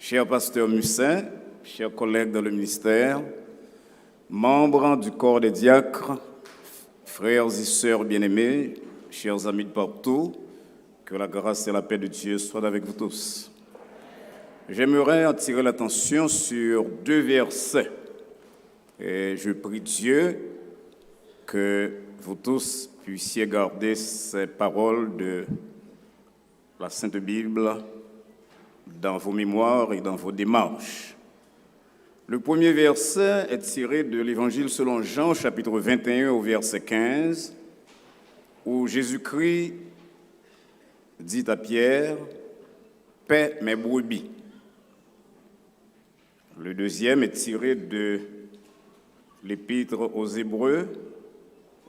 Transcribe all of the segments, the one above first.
Cher pasteur Mussin, chers collègues dans le ministère, membres du corps des diacres, frères et sœurs bien-aimés, chers amis de partout, que la grâce et la paix de Dieu soient avec vous tous. J'aimerais attirer l'attention sur deux versets. Et je prie Dieu que vous tous puissiez garder ces paroles de la Sainte Bible dans vos mémoires et dans vos démarches. Le premier verset est tiré de l'Évangile selon Jean, chapitre 21, au verset 15, où Jésus-Christ dit à Pierre, « Paix mes brebis ». Le deuxième est tiré de l'Épître aux Hébreux,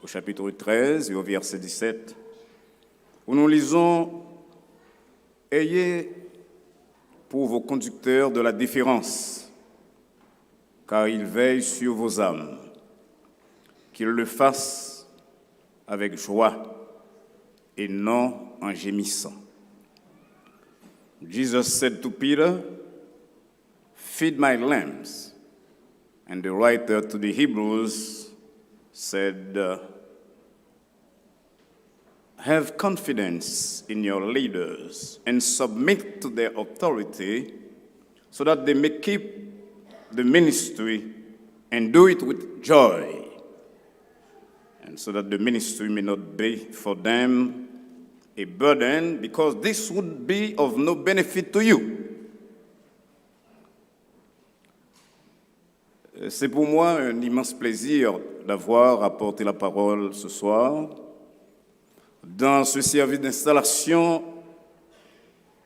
au chapitre 13 et au verset 17, où nous lisons « Ayez pour vos conducteurs de la déférence, car ils veillent sur vos âmes, qu'ils le fassent avec joie et non en gémissant. » Jesus said to Peter, "Feed my lambs." And the writer to the Hebrews said, "Have confidence in your leaders and submit to their authority so that they may keep the ministry and do it with joy, and so that the ministry may not be for them a burden, because this would be of no benefit to you." C'est pour moi un immense plaisir d'avoir apporté la parole ce soir dans ce service d'installation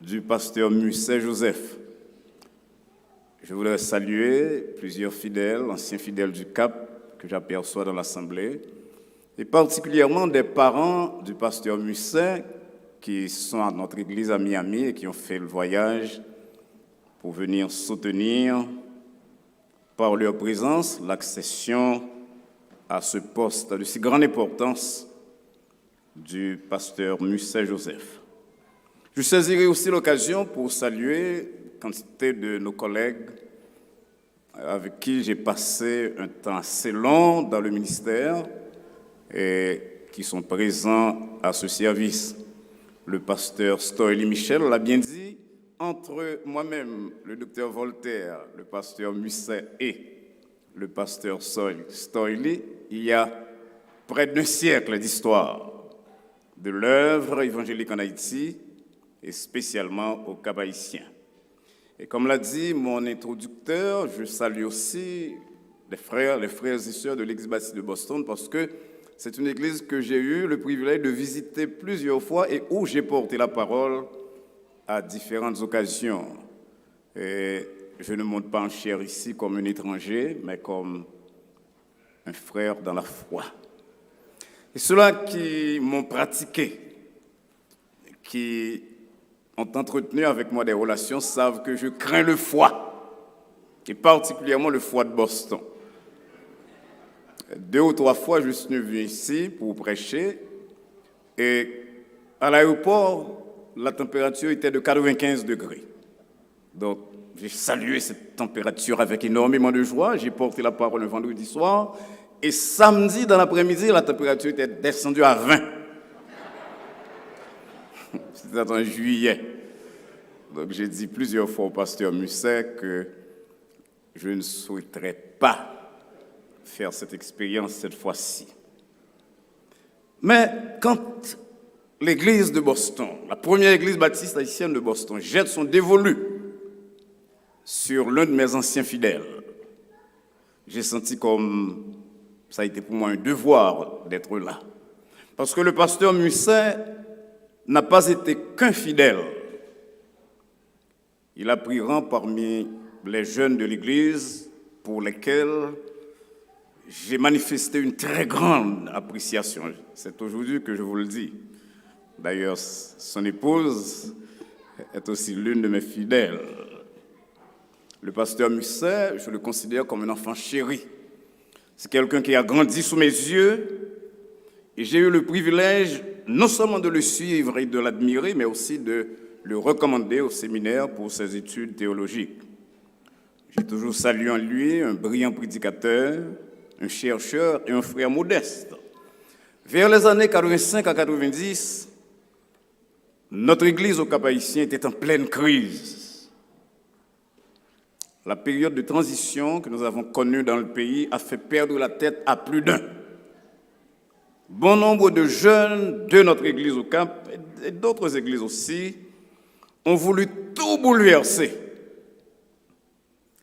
du pasteur Musset Joseph. Je voudrais saluer plusieurs fidèles, anciens fidèles du Cap que j'aperçois dans l'Assemblée, et particulièrement des parents du pasteur Musset qui sont à notre église à Miami et qui ont fait le voyage pour venir soutenir par leur présence l'accession à ce poste de si grande importance du pasteur Musset Joseph. Je saisirai aussi l'occasion pour saluer quantité de nos collègues avec qui j'ai passé un temps assez long dans le ministère et qui sont présents à ce service. Le pasteur Stoily Michel l'a bien dit, entre moi-même, le docteur Voltaire, le pasteur Musset et le pasteur Stoily, il y a près d'un siècle d'histoire de l'œuvre évangélique en Haïti et spécialement au Cap-Haïtien. Et comme l'a dit mon introducteur, je salue aussi les frères et sœurs de l'église baptiste de Boston, parce que c'est une église que j'ai eu le privilège de visiter plusieurs fois et où j'ai porté la parole à différentes occasions. Et je ne monte pas en chair ici comme un étranger, mais comme un frère dans la foi. Et ceux-là qui m'ont pratiqué, qui ont entretenu avec moi des relations, savent que je crains le foie, et particulièrement le foie de Boston. 2 ou 3 fois, je suis venu ici pour prêcher, et à l'aéroport, la température était de 95 degrés. Donc, j'ai salué cette température avec énormément de joie. J'ai porté la parole un vendredi soir, et samedi dans l'après-midi, la température était descendue à 20. C'était en juillet. Donc j'ai dit plusieurs fois au pasteur Musset que je ne souhaiterais pas faire cette expérience cette fois-ci. Mais quand l'église de Boston, la première église baptiste haïtienne de Boston, jette son dévolu sur l'un de mes anciens fidèles, j'ai senti comme ça a été pour moi un devoir d'être là. Parce que le pasteur Musset n'a pas été qu'un fidèle. Il a pris rang parmi les jeunes de l'Église pour lesquels j'ai manifesté une très grande appréciation. C'est aujourd'hui que je vous le dis. D'ailleurs, son épouse est aussi l'une de mes fidèles. Le pasteur Musset, je le considère comme un enfant chéri. C'est quelqu'un qui a grandi sous mes yeux et j'ai eu le privilège non seulement de le suivre et de l'admirer, mais aussi de le recommander au séminaire pour ses études théologiques. J'ai toujours salué en lui un brillant prédicateur, un chercheur et un frère modeste. Vers les années 85 à 90, notre Église au Cap-Haïtien était en pleine crise. La période de transition que nous avons connue dans le pays a fait perdre la tête à plus d'un. Bon nombre de jeunes de notre Église au Cap et d'autres églises aussi ont voulu tout bouleverser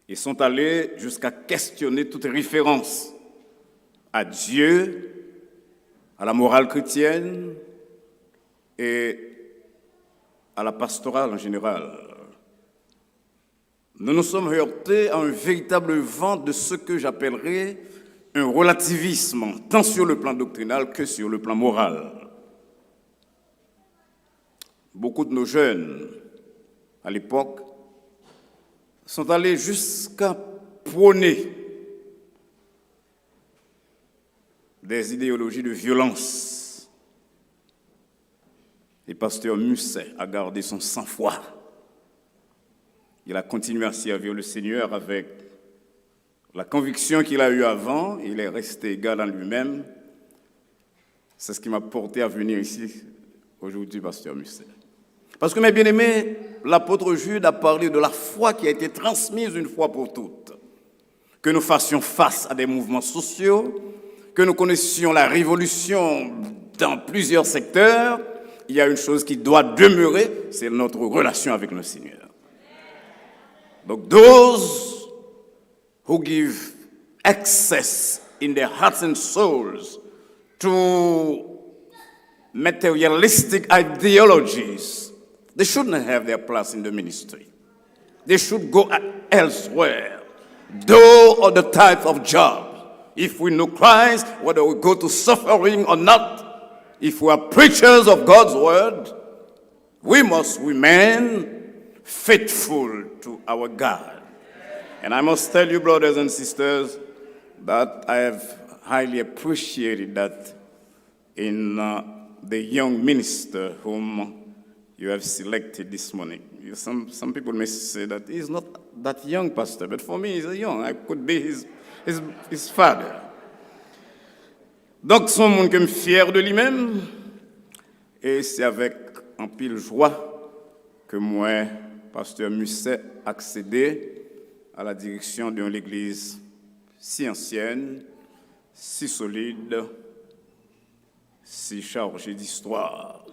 et sont allés jusqu'à questionner toute référence à Dieu, à la morale chrétienne et à la pastorale en général. Nous nous sommes heurtés à un véritable vent de ce que j'appellerais un relativisme, tant sur le plan doctrinal que sur le plan moral. Beaucoup de nos jeunes, à l'époque, sont allés jusqu'à prôner des idéologies de violence. Et pasteur Musset a gardé son sang-froid. Il a continué à servir le Seigneur avec la conviction qu'il a eue avant. Il est resté égal en lui-même. C'est ce qui m'a porté à venir ici aujourd'hui, pasteur Musset. Parce que, mes bien-aimés, l'apôtre Jude a parlé de la foi qui a été transmise une fois pour toutes. Que nous fassions face à des mouvements sociaux, que nous connaissions la révolution dans plusieurs secteurs, il y a une chose qui doit demeurer, c'est notre relation avec le Seigneur. Donc, those who give access in their hearts and souls to materialistic ideologies, they shouldn't have their place in the ministry. They should go elsewhere, do other type of job. If we know Christ, whether we go to suffering or not, if we are preachers of God's word, we must remain faithful to our God. And I must tell you, brothers and sisters, that I have highly appreciated that in the young minister whom you have selected this morning. Some people may say that he's not that young, pastor, but for me, he's a young. I could be his father. Donc, son monde que je suis fier de lui-même, et c'est avec un pile joie que moi, pasteur Musset, accédé à la direction d'une église si ancienne, si solide, si chargée d'histoire.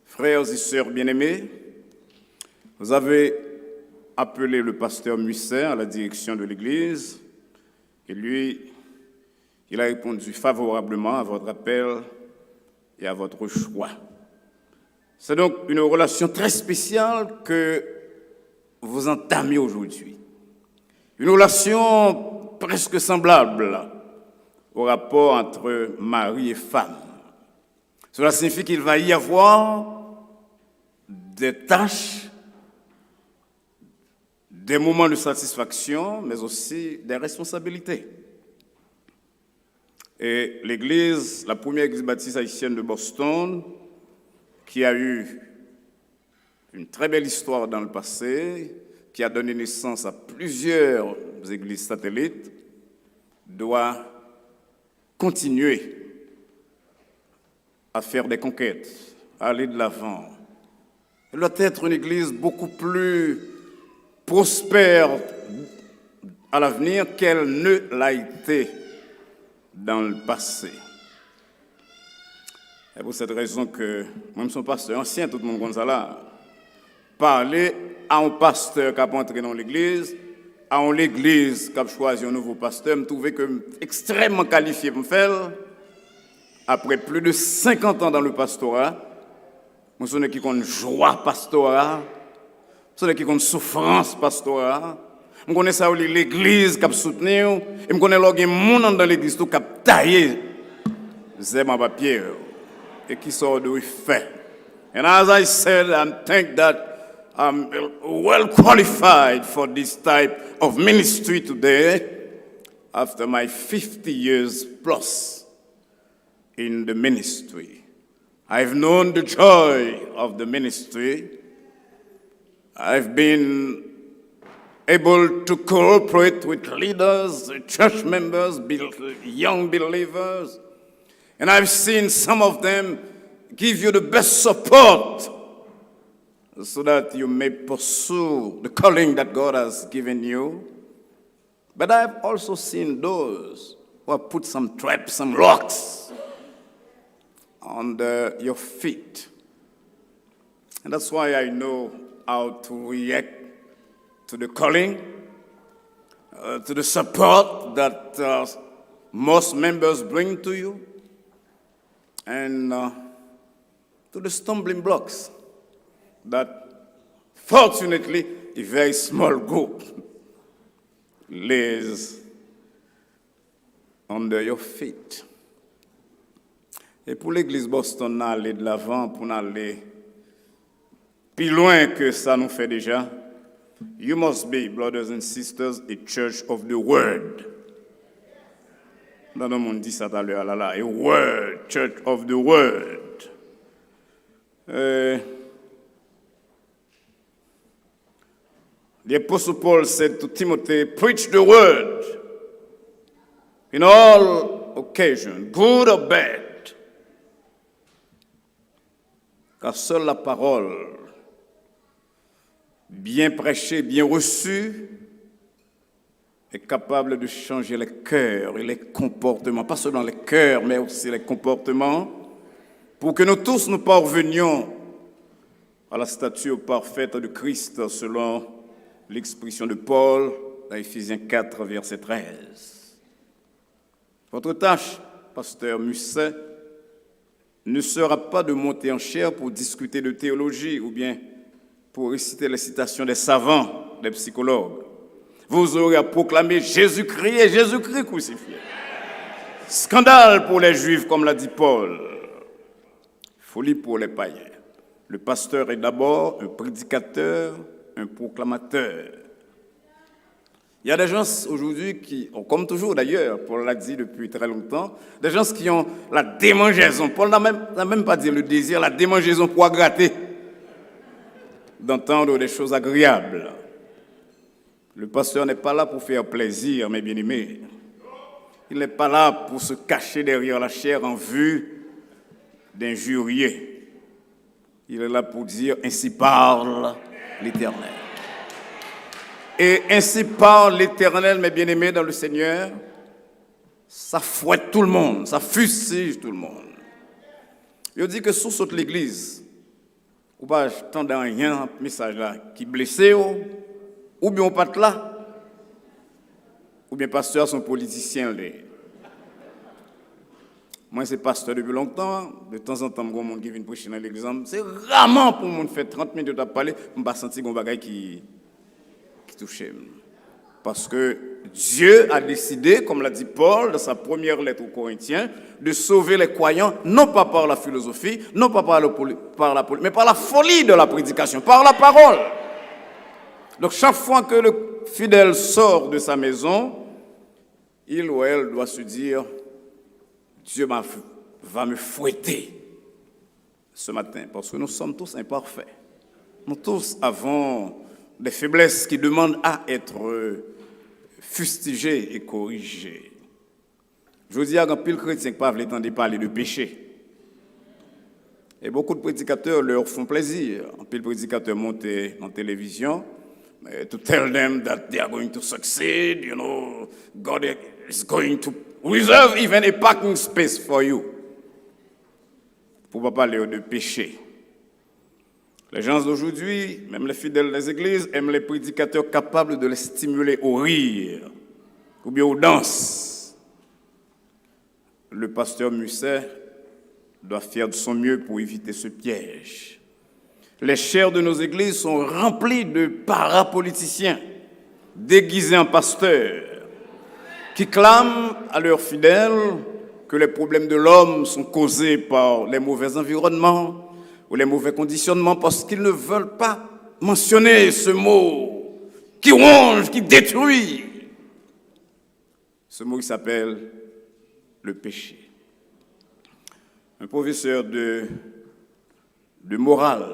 Frères et sœurs bien-aimés, vous avez appelé le pasteur Musset à la direction de l'église, et lui, il a répondu favorablement à votre appel et à votre choix. C'est donc une relation très spéciale que vous entamez aujourd'hui. Une relation presque semblable au rapport entre mari et femme. Cela signifie qu'il va y avoir des tâches, des moments de satisfaction, mais aussi des responsabilités. Et l'église, la première église baptiste haïtienne de Boston, qui a eu une très belle histoire dans le passé, qui a donné naissance à plusieurs églises satellites, doit continuer à faire des conquêtes, à aller de l'avant. Elle doit être une église beaucoup plus prospère à l'avenir qu'elle ne l'a été dans le passé. C'est pour cette raison que, moi, je suis pasteur ancien, tout le monde comme ça là, parler à un pasteur qui a entré dans l'église, à une église qui a choisi un nouveau pasteur, je trouvais que extrêmement qualifié pour me faire. Après plus de 50 ans dans le pastorat, je suis qui a une joie pastorat, je suis qui a une souffrance pastorat. Je connais ça l'église qui a soutenu, et je connais les gens dans l'église qui a taillé c'est mon papier et qui sont de fait. And as I said, I think that I'm well qualified for this type of ministry today after my 50 years plus in the ministry. I've known the joy of the ministry. I've been able to cooperate with leaders, church members, young believers, and I've seen some of them give you the best support so that you may pursue the calling that God has given you. But I've also seen those who have put some traps, some rocks under your feet. And that's why I know how to react to the calling, to the support that most members bring to you, and to the stumbling blocks that, fortunately, a very small group lays under your feet. Et pour l'église Boston, aller de l'avant, pour aller plus loin que ça nous fait déjà, you must be, brothers and sisters, a church of the word. Dans le monde dit ça tout à l'heure, là, a word, church of the word. The Apostle Paul said to Timothy, preach the word in all occasions, good or bad. Car seule la parole, bien prêchée, bien reçue, est capable de changer les cœurs et les comportements, pas seulement les cœurs, mais aussi les comportements, pour que nous tous nous parvenions à la stature parfaite de Christ, selon l'expression de Paul dans Éphésiens 4, verset 13. Votre tâche, pasteur Musset, ne sera pas de monter en chair pour discuter de théologie ou bien pour réciter les citations des savants, des psychologues. Vous aurez à proclamer Jésus-Christ et Jésus-Christ crucifié. Scandale pour les Juifs, comme l'a dit Paul. Folie pour les païens. Le pasteur est d'abord un prédicateur, un proclamateur. Il y a des gens aujourd'hui qui, comme toujours d'ailleurs, Paul l'a dit depuis très longtemps, des gens qui ont la démangeaison. Paul n'a même pas dit le désir, la démangeaison pour gratter, d'entendre des choses agréables. Le pasteur n'est pas là pour faire plaisir, mes bien-aimés. Il n'est pas là pour se cacher derrière la chair en vue d'injurier. Il est là pour dire « Ainsi parle l'Éternel ». Et ainsi parle l'Éternel, mes bien-aimés dans le Seigneur, ça fouette tout le monde, ça fustige tout le monde. Il dit que sous toute l'église, ou pas j'entends rien, message là, qui blessé, ou bien on pas là, ou bien pasteur sont politiciens. Moi, c'est pasteur depuis longtemps. De temps en temps, il y a des gens qui viennent prêcher dans l'église. C'est rarement pour moi faire 30 minutes à parler, je ne vais pas sentir qu'il y a des choses qui touchent. Parce que Dieu a décidé, comme l'a dit Paul dans sa première lettre aux Corinthiens, de sauver les croyants, non pas par la philosophie, non pas par la politique, mais par la folie de la prédication, par la parole. Donc chaque fois que le fidèle sort de sa maison, il ou elle doit se dire, Dieu va me fouetter ce matin, parce que nous sommes tous imparfaits. Nous tous avons des faiblesses qui demandent à être fustigées et corrigées. Je vous dis à un pile chrétien qui pas entendre parler de péché. Et beaucoup de prédicateurs leur font plaisir. Un pile prédicateur monte en télévision to tell them that they are going to succeed, you know, God is going to reserve even a parking space for you. Pour ne pas parler de péché. Les gens d'aujourd'hui, même les fidèles des églises, aiment les prédicateurs capables de les stimuler au rire ou bien aux danses. Le pasteur Musset doit faire de son mieux pour éviter ce piège. Les chairs de nos églises sont remplies de parapoliticiens déguisés en pasteurs qui clament à leurs fidèles que les problèmes de l'homme sont causés par les mauvais environnements ou les mauvais conditionnements parce qu'ils ne veulent pas mentionner ce mot qui ronge, qui détruit. Ce mot qui s'appelle le péché. Un professeur de de morale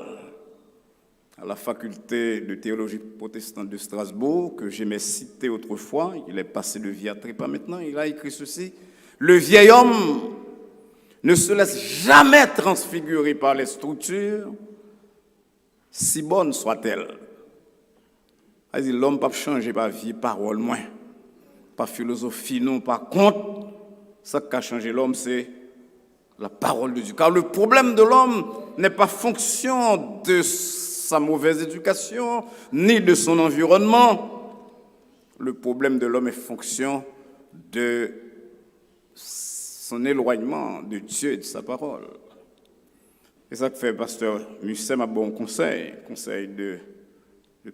à la faculté de théologie protestante de Strasbourg, que j'aimais citer autrefois. Il est passé de vie à trépas maintenant. Il a écrit ceci: le vieil homme ne se laisse jamais transfigurer par les structures, si bonnes soient-elles. L'homme ne peut pas changer par vie, parole moins, par philosophie non. Par contre, ce qui a changé l'homme, c'est la parole de Dieu. Car le problème de l'homme n'est pas fonction de sa mauvaise éducation, ni de son environnement. Le problème de l'homme est fonction de son éloignement de Dieu et de sa parole. C'est ça que fait pasteur Musset, m'a bon conseil de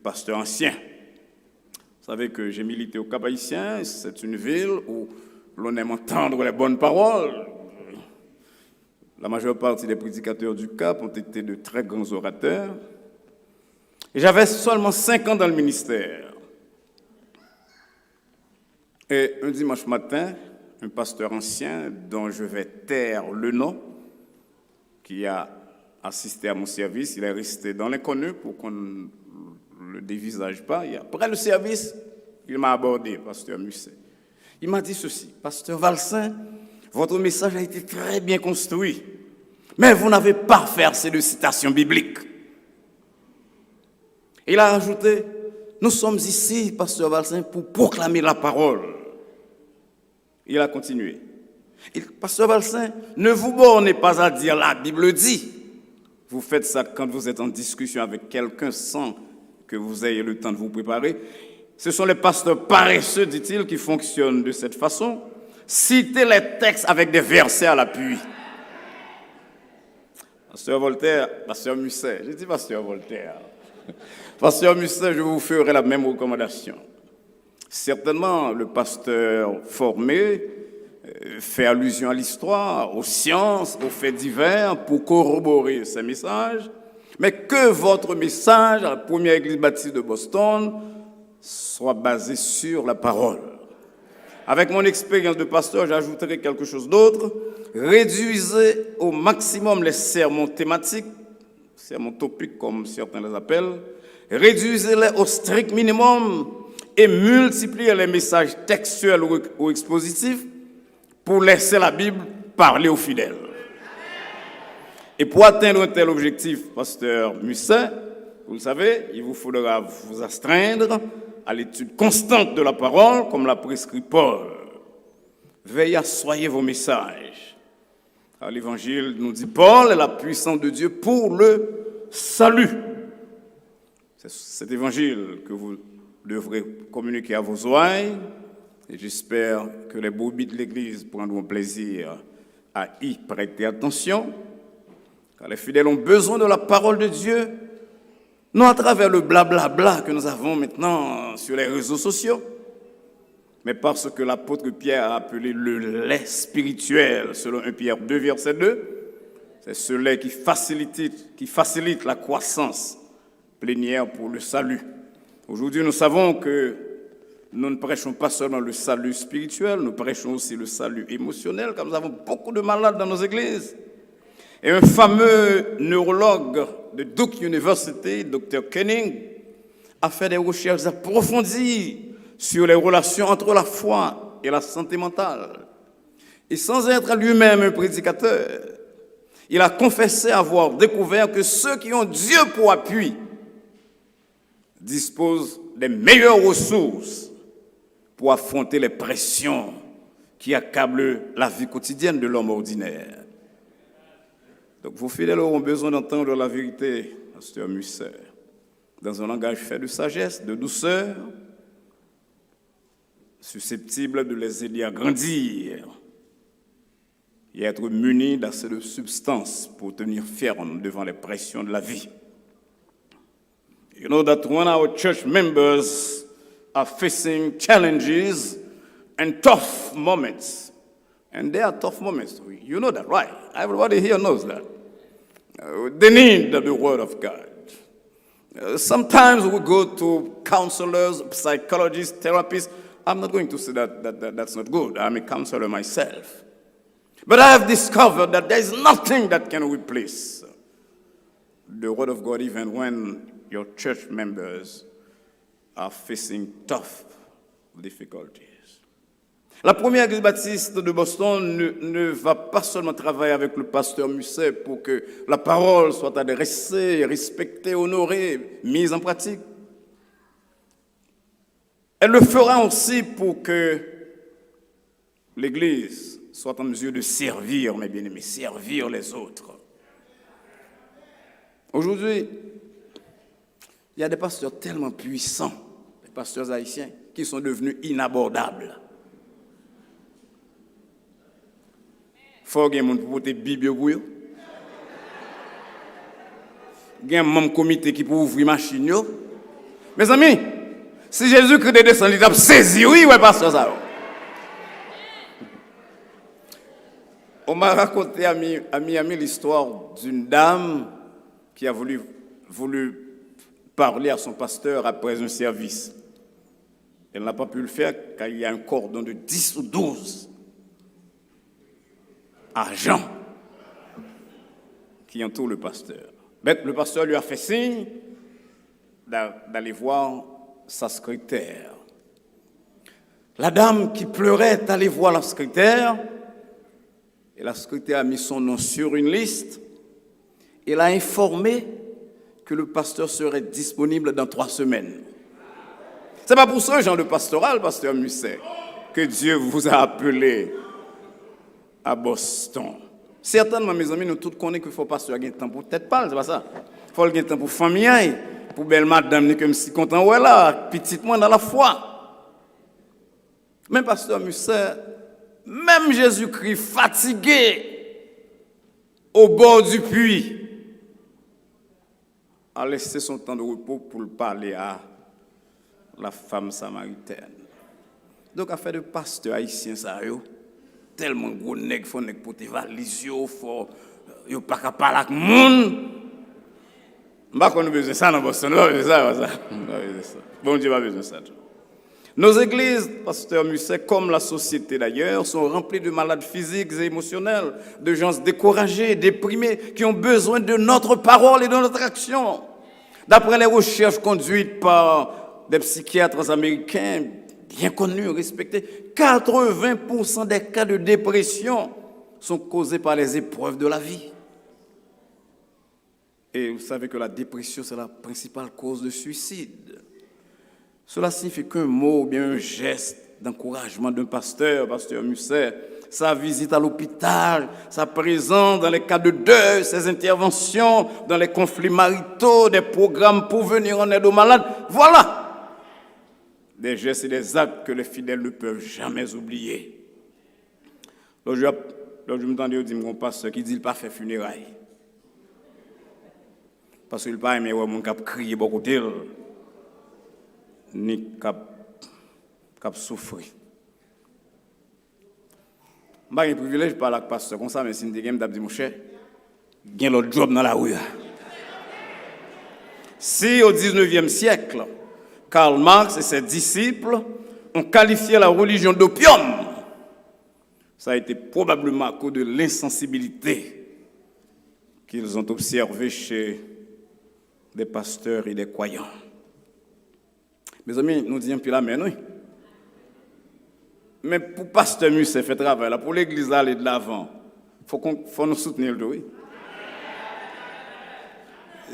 pasteur ancien. Vous savez que j'ai milité au Cap-Haïtien, c'est une ville où l'on aime entendre les bonnes paroles. La majeure partie des prédicateurs du Cap ont été de très grands orateurs. Et j'avais seulement 5 ans dans le ministère. Et un dimanche matin, un pasteur ancien, dont je vais taire le nom, qui a assisté à mon service, il est resté dans l'inconnu pour qu'on ne le dévisage pas. Et après le service, il m'a abordé, pasteur Musset. Il m'a dit ceci: pasteur Valsin, votre message a été très bien construit, mais vous n'avez pas fait assez de citations bibliques. Il a ajouté: nous sommes ici, pasteur Valsin, pour proclamer la parole. Il a continué: pasteur Valsin, ne vous bornez pas à dire la Bible dit. Vous faites ça quand vous êtes en discussion avec quelqu'un sans que vous ayez le temps de vous préparer. Ce sont les pasteurs paresseux, dit-il, qui fonctionnent de cette façon. Citez les textes avec des versets à l'appui. Pasteur Voltaire, pasteur Musset, j'ai dit pasteur Voltaire. Pasteur Musset, je vous ferai la même recommandation. Certainement, le pasteur formé fait allusion à l'histoire, aux sciences, aux faits divers pour corroborer ses messages, mais que votre message à la première église baptiste de Boston soit basé sur la parole. Avec mon expérience de pasteur, j'ajouterai quelque chose d'autre. Réduisez au maximum les sermons thématiques, sermons topiques comme certains les appellent, réduisez-les au strict minimum et multipliez les messages textuels ou expositifs pour laisser la Bible parler aux fidèles. Et pour atteindre un tel objectif, pasteur Musset, vous le savez, il vous faudra vous astreindre à l'étude constante de la parole, comme l'a prescrit Paul. Veillez à soigner vos messages. Alors, l'Évangile nous dit: Paul est la puissance de Dieu pour le salut. C'est cet Évangile que vous devrez communiquer à vos oreilles. Et j'espère que les brebis de l'Église prendront plaisir à y prêter attention, car les fidèles ont besoin de la parole de Dieu, non à travers le blablabla que nous avons maintenant sur les réseaux sociaux, mais parce que l'apôtre Pierre a appelé le lait spirituel, selon 1 Pierre 2, verset 2, c'est ce lait qui facilite la croissance plénière pour le salut. Aujourd'hui, nous savons que nous ne prêchons pas seulement le salut spirituel, nous prêchons aussi le salut émotionnel, car nous avons beaucoup de malades dans nos églises. Et un fameux neurologue de Duke University, Dr. Kenning, a fait des recherches approfondies sur les relations entre la foi et la santé mentale. Et sans être lui-même un prédicateur, il a confessé avoir découvert que ceux qui ont Dieu pour appui disposent des meilleures ressources pour affronter les pressions qui accablent la vie quotidienne de l'homme ordinaire. Donc vos fidèles auront besoin d'entendre la vérité, pasteur Musset, dans un langage fait de sagesse, de douceur, susceptible de les aider à grandir et à être munis d'assez de substance pour tenir ferme devant les pressions de la vie. You know that when our church members are facing challenges and tough moments, and there are tough moments, you know that, right? Everybody here knows that. They need the word of God. Sometimes we go to counselors, psychologists, therapists. I'm not going to say that's not good. I'm a counselor myself. But I have discovered that there is nothing that can replace the word of God even when your church members are facing tough difficulties. La première église baptiste de Boston ne va pas seulement travailler avec le pasteur Musset pour que la parole soit adressée, respectée, honorée, mise en pratique. Elle le fera aussi pour que l'église soit en mesure de servir, mes bien-aimés, servir les autres. Aujourd'hui, il y a des pasteurs tellement puissants, des pasteurs haïtiens, qui sont devenus inabordables. Il faut que les gens portent Bible pour eux. Il y a un membre comité qui peut ouvrir la machine. Mes amis, si Jésus-Christ est descendu, il a saisi, oui, pasteur ça. On m'a raconté à Miami l'histoire d'une dame qui a voulu parler à son pasteur après un service. Elle n'a pas pu le faire car il y a un cordon de 10 ou 12 agents qui entourent le pasteur. Le pasteur lui a fait signe d'aller voir sa secrétaire. La dame qui pleurait est allée voir la secrétaire et la secrétaire a mis son nom sur une liste. Elle a informé que le pasteur serait disponible dans 3 semaines. Ce n'est pas pour ce genre de pastoral, pasteur Musset, que Dieu vous a appelé à Boston. Certainement, mes amis, nous tous connaissons qu'il faut pasteur avoir temps pour tête pâle, c'est pas ça. Il faut avoir temps pour famille, pour belle madame, comme si content, ouais là, petite moi dans la foi. Même pasteur Musset, même Jésus-Christ fatigué au bord du puits, a laissé son temps de repos pour parler à la femme samaritaine. Donc, affaire de pasteur haïtien, ça, tellement gros nèg, faut nèg pour tes valises, faut yo pas capable parler avec monde. M'pa qu'on a besoin ça dans Boston, pas besoin ça. Bon Dieu pas besoin ça. Nos églises, pasteur Musset, comme la société d'ailleurs, sont remplies de malades physiques et émotionnels, de gens découragés, déprimés, qui ont besoin de notre parole et de notre action. D'après les recherches conduites par des psychiatres américains, bien connus, respectés, 80% des cas de dépression sont causés par les épreuves de la vie. Et vous savez que la dépression, c'est la principale cause de suicide. Cela signifie qu'un mot ou bien un geste d'encouragement d'un pasteur Musset, sa visite à l'hôpital, sa présence dans les cas de deuil, ses interventions dans les conflits maritaux, des programmes pour venir en aide aux malades, voilà des gestes et des actes que les fidèles ne peuvent jamais oublier. Lorsque je m'entendais dire mon pasteur qui dit qu'il n'a pas fait funérailles, parce qu'il n'a pas aimé mon cap crier beaucoup d'elle, ni cap souffrir. Je n'ai pas de privilège de parler avec le pasteur comme ça, mais si je dis mon cher, il y a l'autre job dans la rue. Si au 19e siècle, Karl Marx et ses disciples ont qualifié la religion d'opium, ça a été probablement à cause de l'insensibilité qu'ils ont observée chez des pasteurs et des croyants. Mes amis, nous disons plus la main, oui. Mais pour pasteur Musset fait travail, là, pour l'église aller de l'avant, faut nous soutenir, oui.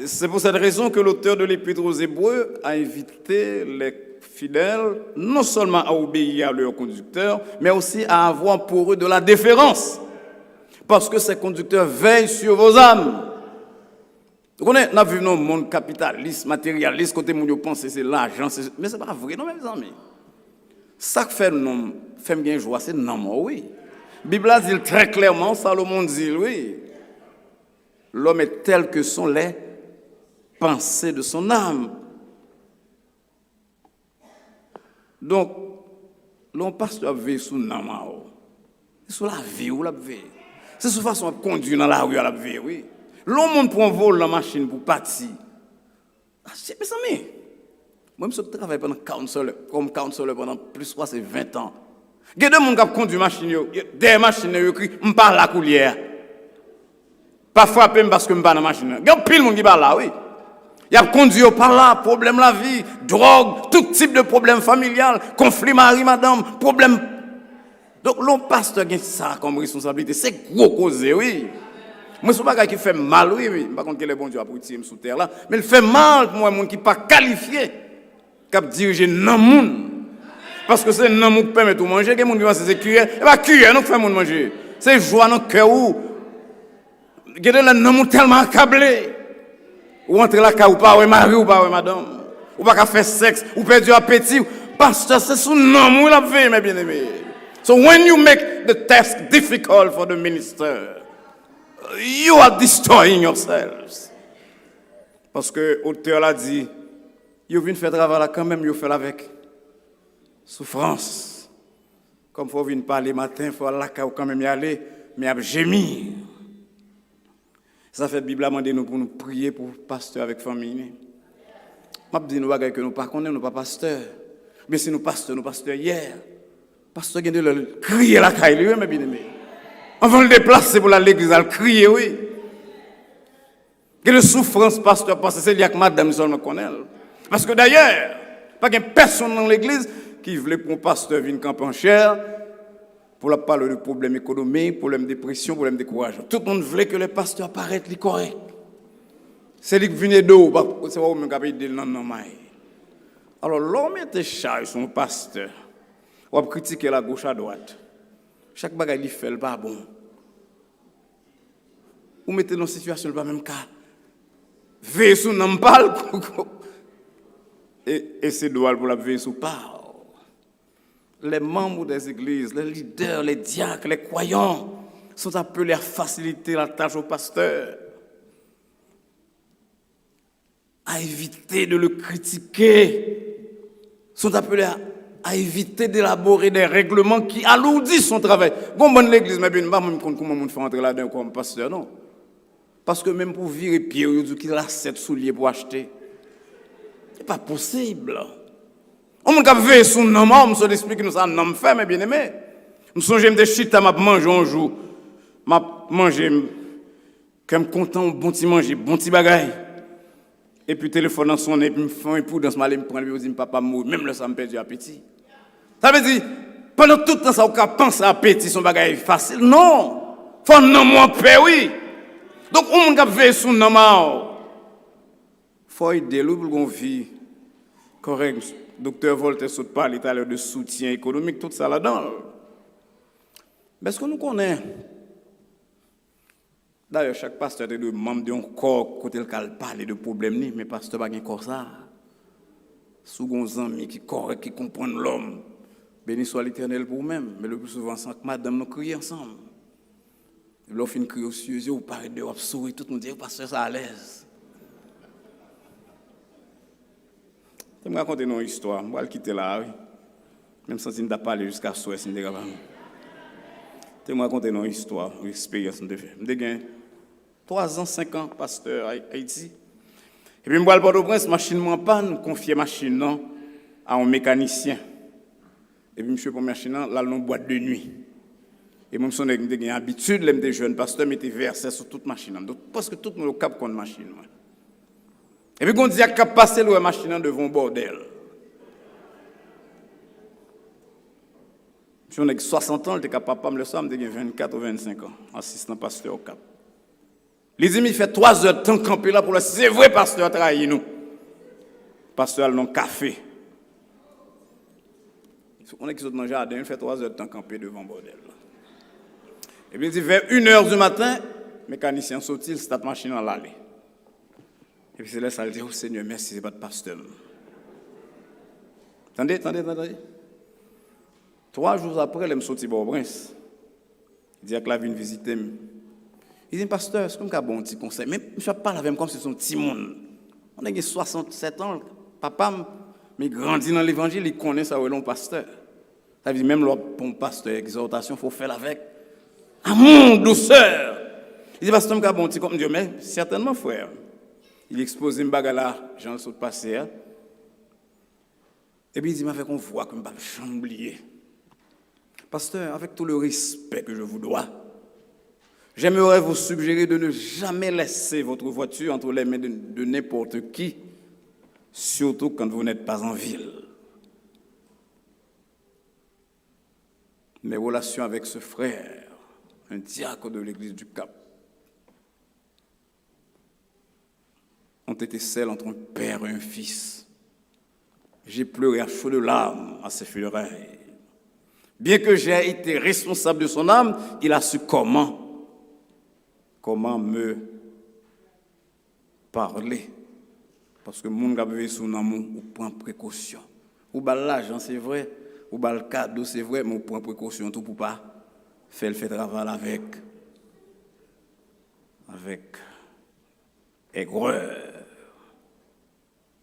C'est pour cette raison que l'auteur de l'Épître aux Hébreux a invité les fidèles non seulement à obéir à leurs conducteurs, mais aussi à avoir pour eux de la déférence. Parce que ces conducteurs veillent sur vos âmes. Vous connaissez, nous vivons dans un monde capitaliste, matérialiste, côté où nous pensons c'est l'argent, mais ce n'est pas vrai, non, mes amis. Ça que fait nous, fait bien joie, c'est non, oui. La Bible dit très clairement, Salomon dit, oui. L'homme est tel que sont les pensées de son âme. Donc, l'on passe à vivre sous l'âme, sur la vie ou la vie. C'est sous façon de conduire dans la rue à la vie, oui. L'on monte pour un vol dans la machine pour partir. Mes amis, moi, je travaille comme counselor pendant plus de 20 ans. Il y a des gens qui conduisent des machines, des machines qui crient, je parle la coulière. Pas frapper parce que je suis pas dans la machine. Il y a pile de monde qui parle là, oui. Il y a conduit par là, problème de la vie, drogue, tout type de problème familial, conflit mari-madame, problème. Donc, l'homme pasteur a ça comme responsabilité. C'est gros cause, oui. Moi, ce n'est pas qui fait mal, oui, oui. Par contre, quel est bon Dieu pour tirer sous terre là. Mais il fait mal pour moi, qui n'est pas qualifié, qui a dirigé dans le monde. Parce que c'est dans le monde qui permet de manger, que les gens qui vont se cuire. Et pas cuire, nous faisons manger. C'est joie dans le cœur. Il y a des gens tellement accablés. Ou entre la ou pas, ou mari, ou pas, ou madame. Ou pas faire sexe, ou perdre du appétit. Pasteur, c'est son nom, ou la vie, mes bien-aimés. So when you make the task difficult for the minister, you are destroying yourselves. Parce que l'auteur l'a dit, vous venez faire travail là quand même, vous faites avec souffrance. Comme il faut venir parler matin, il faut là quand même y aller, mais à gémir. Ça fait la Bible a demandé nous pour nous prier pour pasteur avec famille. Je dis nous que nous ne connaissons nous pas pasteur. Mais si nous pasteur hier. Pasteur vient de le crier la caille lui, mes bien-aimés. On va le déplacer pour l'église, à le crier, oui. Quelle souffrance, pasteur, parce que c'est lié que madame seulement connaît. Parce que d'ailleurs, pas qu'il y ait personne dans l'église qui voulait pour un pasteur venir camper en chair pour parler de problèmes économiques, problèmes de dépression, problèmes de découragement. Tout le monde voulait que le pasteur apparaisse correct. C'est lui qui venait d'eau, c'est pas vous qui avez dit non, non, mais. Alors, l'homme était chargé, son pasteur. On va critiquer la gauche à droite. Chaque bagaille il fait pas bon. Ou mettez dans une situation pas même cas. Veillez sur n'en parle et c'est droit pour la veiller sur parle. Les membres des églises, les leaders, les diacres, les croyants sont appelés à faciliter la tâche au pasteur, à éviter de le critiquer, sont appelés à éviter d'élaborer des règlements qui alourdissent son travail. Bon, l'église, mais bien, je ne sais pas comment on fait entrer là-dedans comme pasteur, non. Parce que même pour virer pied, il y a qu'il a 7 souliers pour acheter. Ce n'est pas possible. On m'a veillé sur nos noms, on m'a expliqué nous ça, non, me fait, mais bien aimé. Je me souviens de chita, m'a mangé un jour. M'a mangé, comme content, bon petit manger, bon petit bagaille. Et puis, téléphone dans son nez, puis me fait un pou dans ce mal, me prend, me dit, papa mourir, même là, ça me perd du appétit. Ça veut dire, pendant tout le temps, ça, on pense à appétit, son bagaille facile. Non! Faut non, mon père, oui. Donc, on m'a veillé sur nos noms. Faut aider l'eau pour qu'on vive correct. Docteur Voltaire saute pas l'Italie de soutien économique, tout ça là-dedans. Mais est-ce que nous connaissons? D'ailleurs, chaque pasteur est de membre d'un corps, côté le parler de problèmes, mais pasteur pas un corps ça. Sous un ami qui correct, qui comprend l'homme. Béni soit l'Éternel pour vous-même, mais le plus souvent, sans que madame nous crie ensemble. L'offre une crie aux cieux, vous parlez de vous sourire, tout le monde dit, pasteur, ça à l'aise. Je vais raconter une histoire. Je vais quitter là, oui. Même si je ne parle jusqu'à ce soir, je vais raconter une histoire, une expérience que j'ai fait. J'ai 3 ans, 5 ans, pasteur à Haïti. Et puis, je vais à Port-au-Prince, machine m'en panne, confier machine à un mécanicien. Et puis, monsieur, pour machine, là, dans boîte de nuit. Et moi, j'ai une habitude, les jeunes pasteurs mettaient versés sur toute machine. Donc, parce que tout le monde est cap contre machine. Et puis, on dit qu'il a passé la machine devant un bordel. Si on a 60 ans, il était capable de me le savoir, il a 24 ou 25 ans, assistant pasteur au cap. Les amis, il fait 3 heures de temps camper là pour le. C'est vrai, pasteur, trahi nous. Pasteur, a un café. On est qui sont dans le jardin, il fait 3 heures de temps camper devant le bordel. Et puis, il dit, vers 1h du matin, le mécanicien sortit, il start machine en l'allée. Et puis c'est là, ça dit, oh Seigneur, merci, c'est pas de pasteur. Attendez. 3 jours après, il me sorti Port-au-Prince. Il dit que la vie visiter. Il dit, pasteur, c'est comme un bon petit conseil. Mais je parle avec lui comme si c'était un petit monde. On a 67 ans, papa, mais grandi dans l'évangile, il connaît ça, où est pasteur. Ça veut dire, même pour un pasteur, exhortation, il faut faire avec amour, douceur. Il dit, pasteur, un bon petit conseil. Mais certainement, frère. Il expose une bagarre là, j'en saute passer. Et puis il dit, mais avec on voit que je ne vais pas oublier. Pasteur, avec tout le respect que je vous dois, J'aimerais vous suggérer de ne jamais laisser votre voiture entre les mains de n'importe qui, surtout quand vous n'êtes pas en ville. Mes relations avec ce frère, un diacre de l'église du Cap, ont été celles entre un père et un fils. J'ai pleuré à chaudes larmes à ses funérailles. Bien que j'ai été responsable de son âme, il a su comment me parler. Parce que mon gars veut sur l'amour, on prend précaution. Ou bal l'argent, c'est vrai, ou bal le cadeau, c'est vrai, mais on prend précaution tout pour pas faire le fait travail avec aigreur.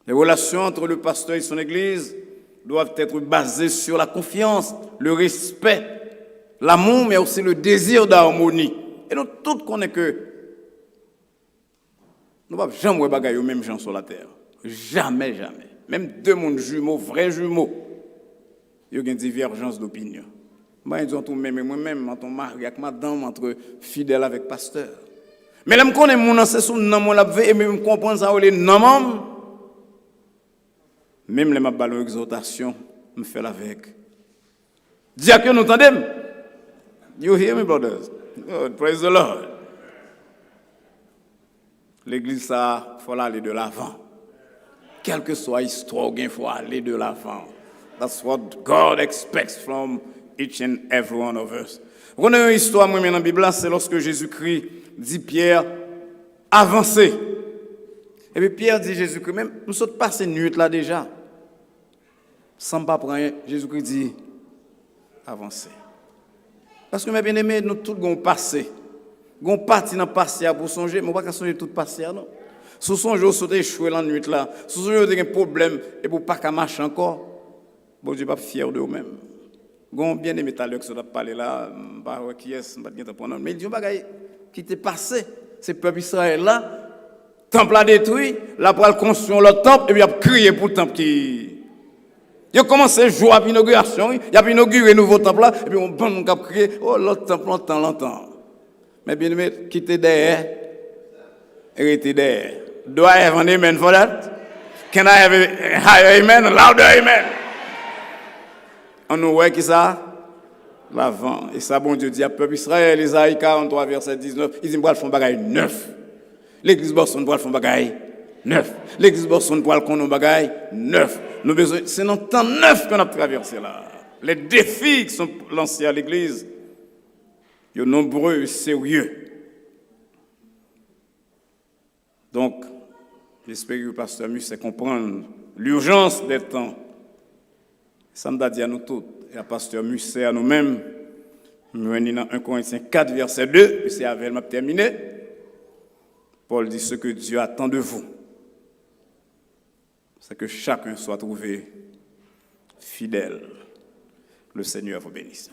Les relations entre le pasteur et son église doivent être basées sur la confiance, le respect, l'amour, mais aussi le désir d'harmonie. Et nous tous connaissons que nous ne pouvons jamais voir les mêmes gens sur la terre. Jamais, jamais. Même deux mondes jumeaux, vrais jumeaux, il y a une divergence d'opinion. Moi, ils ont tout même, moi-même, entre mari avec madame, entre fidèle avec pasteur. Mais là, je connais mon ancêtre, non, la vie, et même comprendre ça, les non, même les ballons exhortation, je fais avec. Dis que nous entendons. You hear me, brothers? God, praise the Lord. L'église, ça, il faut aller de l'avant. Quelle que soit l'histoire, il faut aller de l'avant. That's what God expects from each and every one of us. Vous connaissez une histoire, moi, dans la Bible, c'est lorsque Jésus-Christ dit Pierre, avancez. Et puis Pierre dit Jésus-Christ, même, nous sommes passés une nuit là déjà. Sans pas prendre, Jésus-Christ dit, avancez. Parce que mes bien-aimés, nous tous avons passé. Nous avons parti dans le passé pour songer, mais on ne va pas songer tout le passé, non. Si vous songez, vous avez échoué la nuit là. Si vous avez un problème et vous n'avez pas marcher encore, bon Dieu n'est pas fier de vous-même. Vous avez bien-aimé tout à l'heure que vous avez parlé là, qui est-ce, mais Dieu n'a pas qui t'est passé. C'est le peuple Israël là, le temple a détruit, là pour construire le temple, et puis il a crié pour le temple qui. Il a commencé à jouer à l'inauguration, il a inauguré un nouveau temple là, et puis on a crié, oh l'autre temple, longtemps. Mais bien aimé, qui était derrière, était derrière. Do I have an amen for that? Can I have a higher amen, a louder amen? On nous voit qui ça? L'avant. Et ça, bon Dieu dit à peuple Israël, Isaïe 43, verset 19, ils disent, nous font bagaille neuf. L'église Boston doit faire bagaille neuf. L'église Boston doit faire bagaille neuf. Nous besoin, c'est dans le temps neuf qu'on a traversé là. Les défis qui sont lancés à l'église, ils sont nombreux et sérieux. Donc, j'espère que le pasteur Musset comprendre l'urgence des temps. Ça me dit à nous tous, et à pasteur Musset, à nous-mêmes, nous venons dans 1 Corinthiens 4, verset 2, puis c'est avec elle m'a terminé. Paul dit ce que Dieu attend de vous, c'est que chacun soit trouvé fidèle. Le Seigneur vous bénisse.